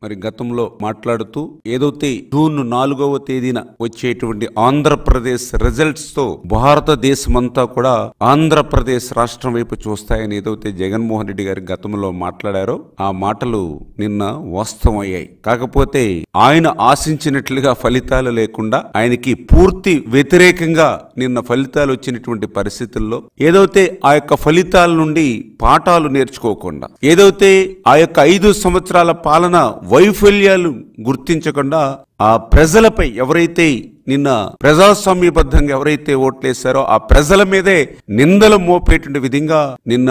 మరి గతంలో మాట్లాడుతూ ఏదైతే జూన్ 4వ తేదీన వచ్చేటువంటి ఆంధ్రప్రదేశ్ రిజల్ట్స్ తో భారతదేశమంతా కూడా ఆంధ్రప్రదేశ్ రాష్ట్రం వైపు చూస్తాయని ఏదైతే జగన్మోహన్ రెడ్డి గారి గతంలో మాట్లాడారో ఆ మాటలు నిన్న వాస్తవం అయ్యాయి. కాకపోతే ఆయన ఆశించినట్లుగా ఫలితాలు లేకుండా ఆయనకి పూర్తి వ్యతిరేకంగా నిన్న ఫలితాలు వచ్చినటువంటి పరిస్థితుల్లో ఏదైతే ఆ యొక్క ఫలితాల నుండి పాఠాలు నేర్చుకోకుండా ఏదైతే ఆ యొక్క 5 సంవత్సరాల పాలన వైఫల్యాలు గుర్తించకుండా ఆ ప్రజలపై ఎవరైతే నిన్న ప్రజాస్వామ్యబద్ధంగా ఎవరైతే ఓట్లేశారో ఆ ప్రజల మీదే నిందలు మోపేటువంటి విధంగా నిన్న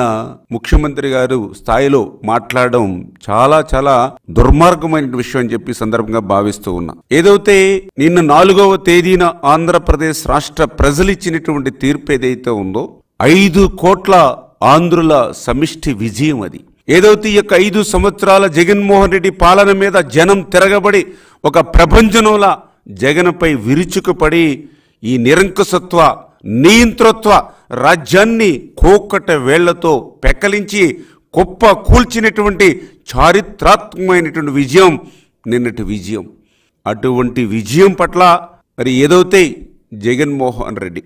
ముఖ్యమంత్రి గారు స్థాయిలో మాట్లాడడం చాలా చాలా దుర్మార్గమైన విషయం అని చెప్పి సందర్భంగా భావిస్తూ ఉన్నా. ఏదైతే నిన్న 4వ తేదీన ఆంధ్రప్రదేశ్ రాష్ట్ర ప్రజలు ఇచ్చినటువంటి తీర్పు ఏదైతే ఉందో 5 కోట్ల ఆంధ్రుల సమిష్టి విజయం అది. ఏదైతే ఈ యొక్క 5 సంవత్సరాల జగన్మోహన్ రెడ్డి పాలన మీద జనం తిరగబడి ఒక ప్రపంచంలా జగన్పై విరుచుకుపడి ఈ నిరంకుశత్వ నియంతృత్వ రాజ్యాన్ని కోకట వేళ్లతో పెకలించి కుప్ప కూల్చినటువంటి చారిత్రాత్మకమైనటువంటి విజయం నిన్నటి విజయం. అటువంటి విజయం పట్ల మరి ఏదైతే జగన్మోహన్ రెడ్డి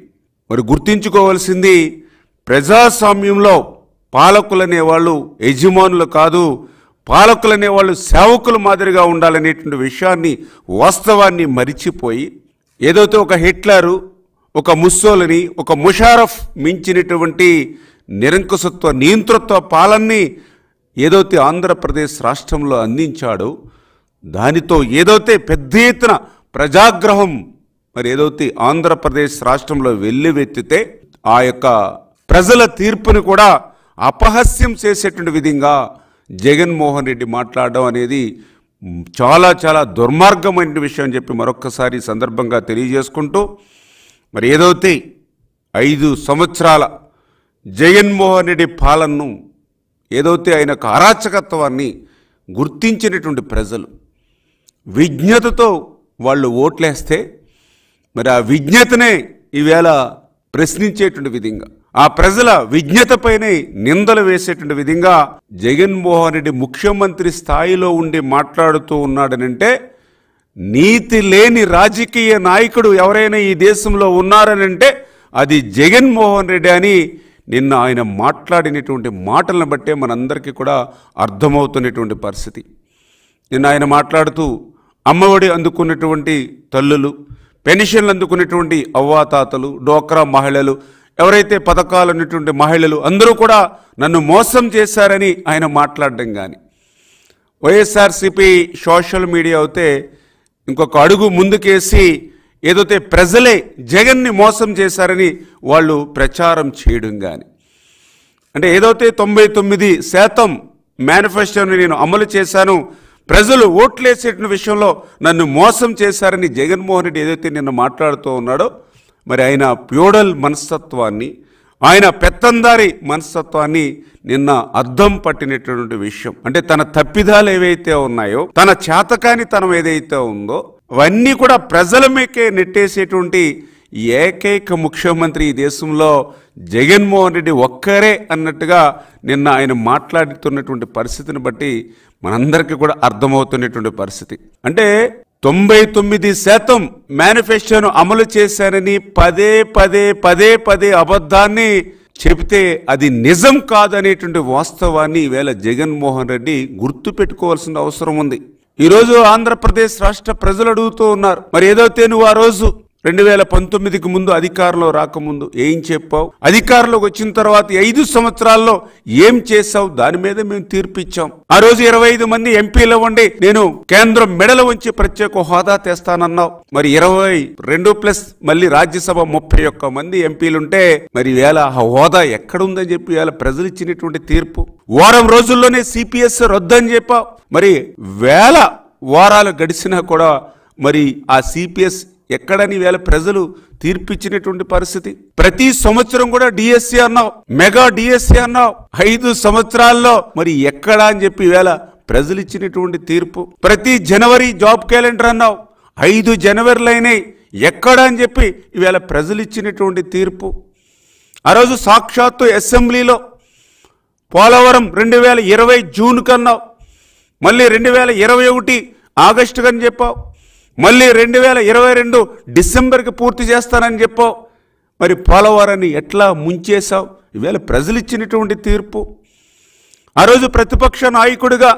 మరి గుర్తించుకోవాల్సింది ప్రజాస్వామ్యంలో పాలకులనే వాళ్ళు యజమానులు కాదు, పాలకులనే వాళ్ళు సేవకుల మాదిరిగా ఉండాలనేటువంటి విషయాన్ని వాస్తవాన్ని మరిచిపోయి ఏదైతే ఒక హిట్లరు, ఒక ముస్సోలిని, ఒక ముషారఫ్ మించినటువంటి నిరంకుశత్వ నియంతృత్వ పాలనని ఏదైతే ఆంధ్రప్రదేశ్ రాష్ట్రంలో అందించాడో దానితో ఏదైతే పెద్ద ఎత్తున ప్రజాగ్రహం మరి ఏదైతే ఆంధ్రప్రదేశ్ రాష్ట్రంలో వెల్లువెత్తితే ఆ యొక్క ప్రజల తీర్పుని కూడా అపహాస్యం చేసేటువంటి విధంగా జగన్మోహన్ రెడ్డి మాట్లాడడం అనేది చాలా చాలా దుర్మార్గమైన విషయం అని చెప్పి మరొక్కసారి సందర్భంగా తెలియజేసుకుంటూ మరి ఏదైతే 5 సంవత్సరాల జగన్మోహన్ రెడ్డి పాలనను ఏదైతే ఆయన అరాచకత్వాన్ని గుర్తించినటువంటి ప్రజలు విజ్ఞతతో వాళ్ళు ఓట్లేస్తే మరి ఆ విజ్ఞతనే ఈవేళ ప్రశ్నించేటువంటి విధంగా ఆ ప్రజల విజ్ఞతపైనే నిందలు వేసేటువంటి విధంగా జగన్మోహన్ రెడ్డి ముఖ్యమంత్రి స్థాయిలో ఉండి మాట్లాడుతూ ఉన్నాడనంటే నీతి లేని రాజకీయ నాయకుడు ఎవరైనా ఈ దేశంలో ఉన్నారనంటే అది జగన్మోహన్ రెడ్డి అని నిన్న ఆయన మాట్లాడినటువంటి మాటలను బట్టే మనందరికీ కూడా అర్థమవుతున్నటువంటి పరిస్థితి. నిన్న ఆయన మాట్లాడుతూ అమ్మఒడి అందుకున్నటువంటి తల్లులు, పెన్షన్లు అందుకున్నటువంటి అవ్వాతాతలు, డోక్రా మహిళలు, ఎవరైతే పథకాలు ఉన్నటువంటి మహిళలు అందరూ కూడా నన్ను మోసం చేశారని ఆయన మాట్లాడడం కానీ వైఎస్ఆర్సీపీ సోషల్ మీడియా అయితే ఇంకొక అడుగు ముందుకేసి ఏదైతే ప్రజలే జగన్ని మోసం చేశారని వాళ్ళు ప్రచారం చేయడం కానీ అంటే ఏదైతే 99% మేనిఫెస్టోని నేను అమలు చేశాను, ప్రజలు ఓట్లేసేటువంటి విషయంలో నన్ను మోసం చేశారని జగన్మోహన్ రెడ్డి ఏదైతే నిన్న మాట్లాడుతూ ఉన్నాడో మరి ఆయన ప్యూడల్ మనస్తత్వాన్ని, ఆయన పెత్తందారి మనస్తత్వాన్ని నిన్న అద్దం పట్టినటువంటి విషయం. అంటే తన తప్పిదాలు ఏవైతే ఉన్నాయో, తన చేతకానితనం ఏదైతే ఉందో అవన్నీ కూడా ప్రజల మీకే నెట్టేసేటువంటి ఏకైక ముఖ్యమంత్రి ఈ దేశంలో జగన్మోహన్ రెడ్డి ఒక్కరే అన్నట్టుగా నిన్న ఆయన మాట్లాడుతున్నటువంటి పరిస్థితిని బట్టి మనందరికీ కూడా అర్థమవుతున్నటువంటి పరిస్థితి. అంటే 99% మేనిఫెస్టోను అమలు చేశారని పదే అబద్ధాన్ని చెబితే అది నిజం కాదనేటువంటి వాస్తవాన్ని ఈవేళ జగన్మోహన్ రెడ్డి గుర్తు పెట్టుకోవాల్సిన అవసరం ఉంది. ఈరోజు ఆంధ్రప్రదేశ్ రాష్ట్ర ప్రజలు అడుగుతూ ఉన్నారు, మరి ఏదైతే నువ్వు ఆ రోజు 2019కి ముందు అధికారంలో రాకముందు ఏం చెప్పావు, అధికారంలోకి వచ్చిన తర్వాత 5 సంవత్సరాల్లో ఏం చేశావు, దాని మీద మేము తీర్పు ఇచ్చాం. ఆ రోజు 25 మంది ఎంపీలు ఉండి నేను కేంద్రం మెడలు ఉంచి ప్రత్యేక హోదా తెస్తానన్నావు. మరి 22+ మళ్ళీ రాజ్యసభ 31 మంది ఎంపీలుంటే మరి వేళ ఆ హోదా ఎక్కడుందని చెప్పి వేళ ప్రజలు ఇచ్చినటువంటి తీర్పు. వారం రోజుల్లోనే సిపిఎస్ రద్దని చెప్పావు. మరి వేల వారాలు గడిచినా కూడా మరి ఆ సిపిఎస్ ఎక్కడని వేళ ప్రజలు తీర్పిచ్చినటువంటి పరిస్థితి. ప్రతి సంవత్సరం కూడా డిఎస్సి అన్నావు, మెగా డిఎస్సి అన్నావు. 5 సంవత్సరాల్లో మరి ఎక్కడా అని చెప్పి వేళ ప్రజలు ఇచ్చినటువంటి తీర్పు. ప్రతి జనవరి జాబ్ క్యాలెండర్ అన్నావు, 5 జనవరిలైనాయి, ఎక్కడా అని చెప్పి ఈవేళ ప్రజలు ఇచ్చినటువంటి తీర్పు. ఆ రోజు సాక్షాత్తు అసెంబ్లీలో పోలవరం 2020 జూన్ కన్నావు, మళ్ళీ 2021 ఆగస్టు అని చెప్పావు, మళ్ళీ 2022 డిసెంబర్కి పూర్తి చేస్తానని చెప్పావు. మరి పోలవరాన్ని ఎట్లా ముంచేశావు? ఈవేళ ప్రజలు ఇచ్చినటువంటి తీర్పు. ఆ రోజు ప్రతిపక్ష నాయకుడిగా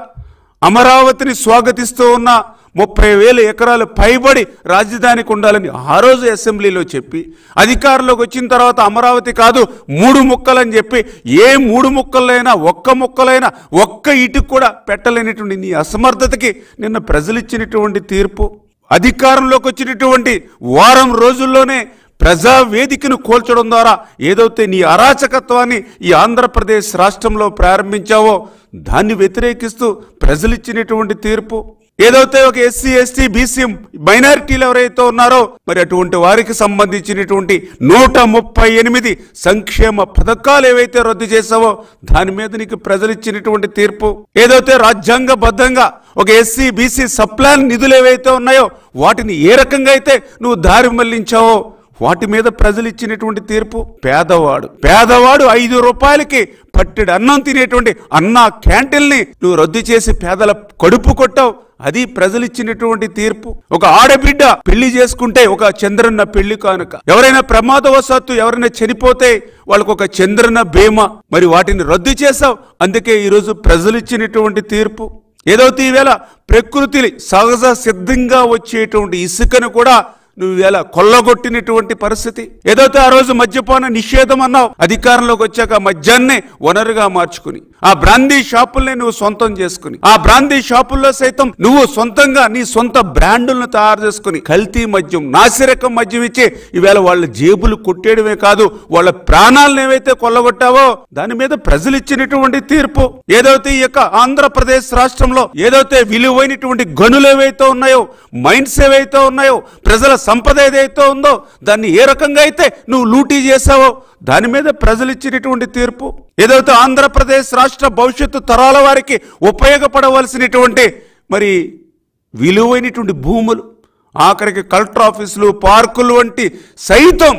అమరావతిని స్వాగతిస్తూ ఉన్న 30,000 ఎకరాలు పైబడి రాజధానికి ఉండాలని ఆ రోజు అసెంబ్లీలో చెప్పి, అధికారంలోకి వచ్చిన తర్వాత అమరావతి కాదు 3 ముక్కలని చెప్పి, ఏ 3 ముక్కలైనా ఒక్క ఇటుకు కూడా పెట్టలేనటువంటి నీ అసమర్థతకి నిన్న ప్రజలు ఇచ్చినటువంటి తీర్పు. అధికారంలోకి వచ్చినటువంటి వారం రోజుల్లోనే ప్రజావేదికను కోల్చడం ద్వారా ఏదైతే నీ అరాచకత్వాన్ని ఈ ఆంధ్రప్రదేశ్ రాష్ట్రంలో ప్రారంభించావో దాన్ని వ్యతిరేకిస్తూ ప్రజలు ఇచ్చినటువంటి తీర్పు. ఏదైతే ఒక ఎస్సీ ఎస్టీ బీసీ మైనారిటీలు ఎవరైతే ఉన్నారో మరి అటువంటి వారికి సంబంధించినటువంటి 138 సంక్షేమ పథకాలు ఏవైతే రద్దు చేసావో దాని మీద నీకు ప్రజలు ఇచ్చినటువంటి తీర్పు. ఏదైతే రాజ్యాంగబద్ధంగా ఒక ఎస్సీ బీసీ సప్లాన్ నిధులు ఏవైతే ఉన్నాయో వాటిని ఏ రకంగా అయితే నువ్వు దారి మళ్లించావో వాటి మీద ప్రజలు ఇచ్చినటువంటి తీర్పు. పేదవాడు 5 రూపాయలకి పట్టెడు అన్నం తినేటువంటి అన్నా క్యాంటీన్ని నువ్వు రద్దు చేసి పేదల కడుపు కొట్టావు. అది ప్రజలు ఇచ్చినటువంటి తీర్పు. ఒక ఆడబిడ్డ పెళ్లి చేసుకుంటే ఒక చంద్రన్న పెళ్లి కానుక, ఎవరైనా ప్రమాదవశాత్తు ఎవరైనా చనిపోతే వాళ్ళకు ఒక చంద్రన్న బీమా, మరి వాటిని రద్దు చేశావు. అందుకే ఈరోజు ప్రజలు ఇచ్చినటువంటి తీర్పు. ఏదైతే ఈవేళ ప్రకృతి సహజ సిద్ధంగా వచ్చేటువంటి ఇసుకను కూడా నువ్వు ఈవేళ కొల్లగొట్టినటువంటి పరిస్థితి. ఏదైతే ఆ రోజు మద్యపాన నిషేధం అన్నావు, అధికారంలోకి వచ్చాక మద్యాన్నే వనరుగా మార్చుకుని ఆ బ్రాందీ షాపుల్ని నువ్వు సొంతం చేసుకుని, ఆ బ్రాందీ షాపుల్లో సైతం నువ్వు సొంతంగా నీ సొంత బ్రాండులను తయారు చేసుకుని కల్తీ మద్యం, నాసిరకం మద్యం ఇచ్చి ఈవేళ వాళ్ళ జేబులు కొట్టేయడమే కాదు వాళ్ళ ప్రాణాలను ఏవైతే కొల్లగొట్టావో దాని మీద ప్రజలు ఇచ్చినటువంటి తీర్పు. ఏదైతే ఈ యొక్క ఆంధ్రప్రదేశ్ రాష్ట్రంలో ఏదైతే విలువైనటువంటి గనులు ఏవైతే ఉన్నాయో, మైన్స్ ఏవైతే ఉన్నాయో, ప్రజల సంపద ఏదైతే ఉందో దాన్ని ఏ రకంగా అయితే నువ్వు లూటీ చేశావో దాని మీద ప్రజలు ఇచ్చినటువంటి తీర్పు. ఏదైతే ఆంధ్రప్రదేశ్ రాష్ట్ర భవిష్యత్తు తరాల వారికి ఉపయోగపడవలసినటువంటి మరి విలువైనటువంటి భూములు, ఆఖరికి కలెక్టర్ ఆఫీసులు, పార్కులు వంటి సైతం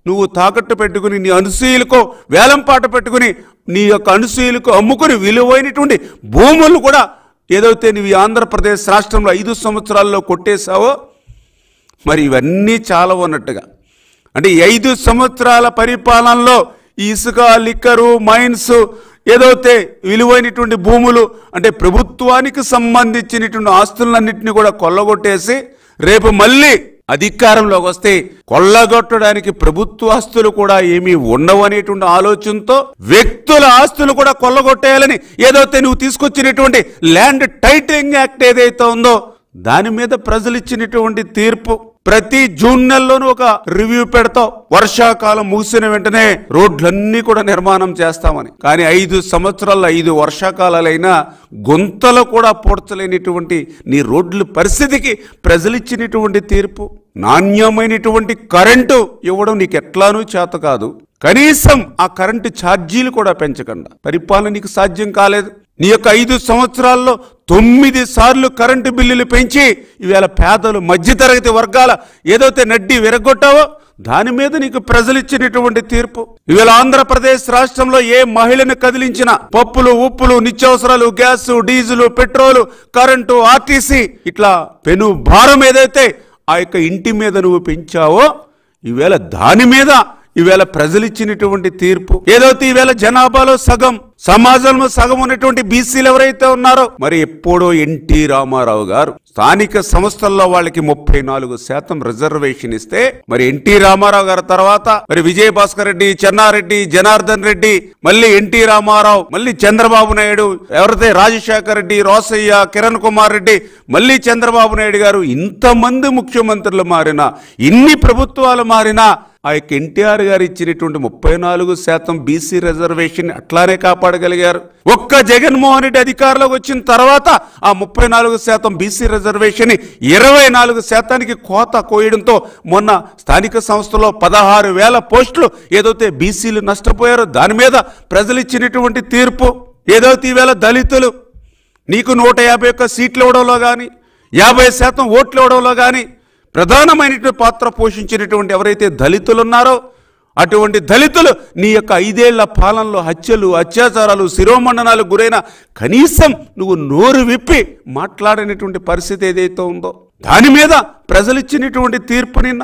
నువ్వు తాకట్టు పెట్టుకుని నీ అనసూయులకు వేలంపాట పెట్టుకుని నీ యొక్క అనసూయులకు అమ్ముకుని విలువైనటువంటి భూములు కూడా ఏదైతే నువ్వు ఆంధ్రప్రదేశ్ రాష్ట్రంలో 5 సంవత్సరాల్లో కొట్టేశావో మరి ఇవన్నీ చాలా ఉన్నట్టుగా. అంటే 5 సంవత్సరాల పరిపాలనలో ఈ ఇసుక, లిక్కరు, మైన్స్, ఏదైతే విలువైనటువంటి భూములు అంటే ప్రభుత్వానికి సంబంధించినటువంటి ఆస్తులన్నింటినీ కూడా కొల్లగొట్టేసి రేపు మళ్ళీ అధికారంలోకి వస్తే కొల్లగొట్టడానికి ప్రభుత్వ ఆస్తులు కూడా ఏమీ ఉండవు అనేటువంటి ఆలోచనతో వ్యక్తుల ఆస్తులు కూడా కొల్లగొట్టేయాలని ఏదైతే నువ్వు తీసుకొచ్చినటువంటి ల్యాండ్ టైటిలింగ్ యాక్ట్ ఏదైతే ఉందో దాని మీద ప్రజలు ఇచ్చినటువంటి తీర్పు. ప్రతి జూన్ నెలలోనూ ఒక రివ్యూ పెడతావు, వర్షాకాలం ముగిసిన వెంటనే రోడ్లన్నీ కూడా నిర్మాణం చేస్తామని. కానీ 5 సంవత్సరాల 5 వర్షాకాలైనా గుంతలు కూడా పూడ్చలేనిటువంటి నీ రోడ్ల పరిస్థితికి ప్రజలు ఇచ్చినటువంటి తీర్పు. నాణ్యమైనటువంటి కరెంటు ఇవ్వడం నీకు ఎట్లానూ చేత కాదు, కనీసం ఆ కరెంటు ఛార్జీలు కూడా పెంచకుండా పరిపాలన నీకు సాధ్యం కాలేదు. నీ యొక్క 5 సంవత్సరాల్లో 9 సార్లు కరెంటు బిల్లులు పెంచి ఈవేళ పేదలు మధ్యతరగతి వర్గాల ఏదైతే నడ్డి విరగొట్టావో దాని మీద నీకు ప్రజలు ఇచ్చినటువంటి తీర్పు. ఈవేళ ఆంధ్రప్రదేశ్ రాష్ట్రంలో ఏ మహిళను కదిలించినా పప్పులు, ఉప్పులు, నిత్యావసరాలు, gas, diesel, petrol, current, RTC ఇట్లా పెను భారం ఏదైతే ఆ యొక్క ఇంటి మీద నువ్వు పెంచావో ఈవేళ దాని మీద ఈవేళ ప్రజలు ఇచ్చినటువంటి తీర్పు. ఏదైతే ఈవేళ జనాభాలో సగం, సమాజంలో సగం ఉన్నటువంటి బీసీలు ఎవరైతే ఉన్నారో మరి ఎప్పుడో ఎన్టీ రామారావు గారు స్థానిక సంస్థల్లో వాళ్ళకి 34% రిజర్వేషన్ ఇస్తే మరి ఎన్టీ రామారావు గారి తర్వాత మరి విజయభాస్కర్ రెడ్డి, చెన్నారెడ్డి, జనార్దన్ రెడ్డి, మళ్ళీ ఎన్టీ రామారావు, మళ్ళీ చంద్రబాబు నాయుడు, ఎవరైతే రాజశేఖర్ రెడ్డి, రోసయ్య, కిరణ్ కుమార్ రెడ్డి, మళ్ళీ చంద్రబాబు నాయుడు గారు, ఇంతమంది ముఖ్యమంత్రులు మారినా, ఇన్ని ప్రభుత్వాలు మారినా ఆ యొక్క ఎన్టీఆర్ గారు ఇచ్చినటువంటి 34% బీసీ రిజర్వేషన్ అట్లానే కాపాడగలిగారు. ఒక్క జగన్మోహన్ రెడ్డి అధికారంలోకి వచ్చిన తర్వాత ఆ 34% బీసీ రిజర్వేషన్ 24%కి కోత కోయడంతో మొన్న స్థానిక సంస్థలో 16,000 పోస్టులు ఏదైతే బీసీలు నష్టపోయారో దాని మీద ప్రజలు ఇచ్చినటువంటి తీర్పు. ఏదైతే ఈవేళ దళితులు నీకు 151 సీట్లు ఇవ్వడంలో కానీ 50% ఓట్లు ఇవ్వడంలో కానీ ప్రధానమైనటువంటి పాత్ర పోషించినటువంటి ఎవరైతే దళితులు ఉన్నారో అటువంటి దళితులు నీ యొక్క 5 ఏళ్ల పాలనలో హత్యలు, అత్యాచారాలు, శిరోమండనాలకు గురైన కనీసం నువ్వు నోరు విప్పి మాట్లాడనటువంటి పరిస్థితి ఏదైతే ఉందో దాని మీద ప్రజలు ఇచ్చినటువంటి తీర్పు నిన్న